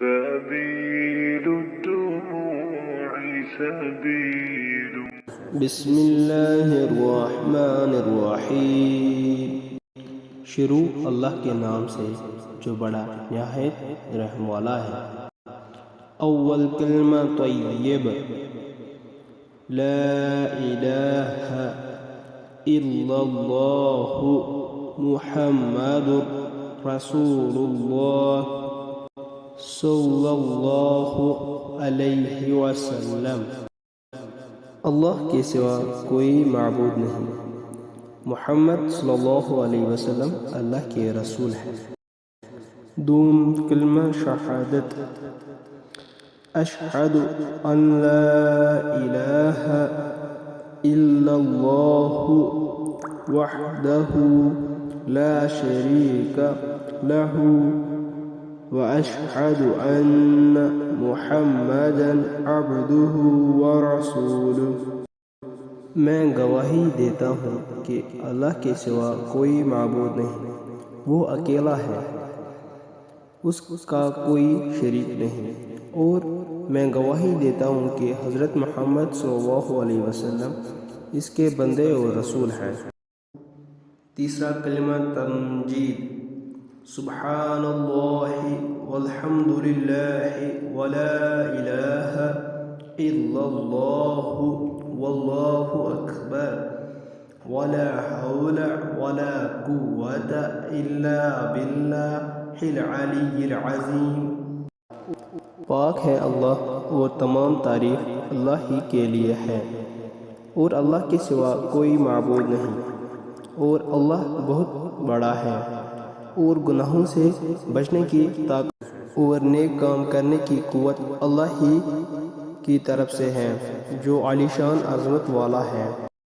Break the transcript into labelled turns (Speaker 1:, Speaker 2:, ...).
Speaker 1: سبيل الدموع سبيل.
Speaker 2: بسم اللہ الرحمن الرحیم. شروع اللہ کے نام سے جو بڑا نہایت رحم والا ہے. اول کلمہ طیب، لا الہ الا اللہ محمد رسول اللہ صلی اللہ علیہ وسلم. اللہ کے سوا کوئی معبود نہیں، محمد صلی اللہ علیہ وسلم اللہ کے رسول ہیں. دوم کلمہ شہادت، اشہد ان لا الہ الا اللہ وحدہ لا شریک لہ واشہد ان محمدا عبدہ ورسولہ. میں گواہی دیتا ہوں کہ اللہ کے سوا کوئی معبود نہیں، وہ اکیلا ہے، اس کا کوئی شریک نہیں، اور میں گواہی دیتا ہوں کہ حضرت محمد صلی اللہ علیہ وسلم اس کے بندے اور رسول ہیں. تیسرا کلمہ تمجید، سبحان اللہ والحمد للہ ولا الہ الا اللہ واللہ اکبر ولا حول ولا قوة الا باللہ العلی العظیم. پاک ہے اللہ اور تمام تعریف اللہ ہی کے لیے ہے، اور اللہ کے سوا کوئی معبود نہیں، اور اللہ بہت بڑا ہے، اور گناہوں سے بچنے کی طاقت اور نیک کام کرنے کی قوت اللہ ہی کی طرف سے ہے جو عالی شان عظمت والا ہے.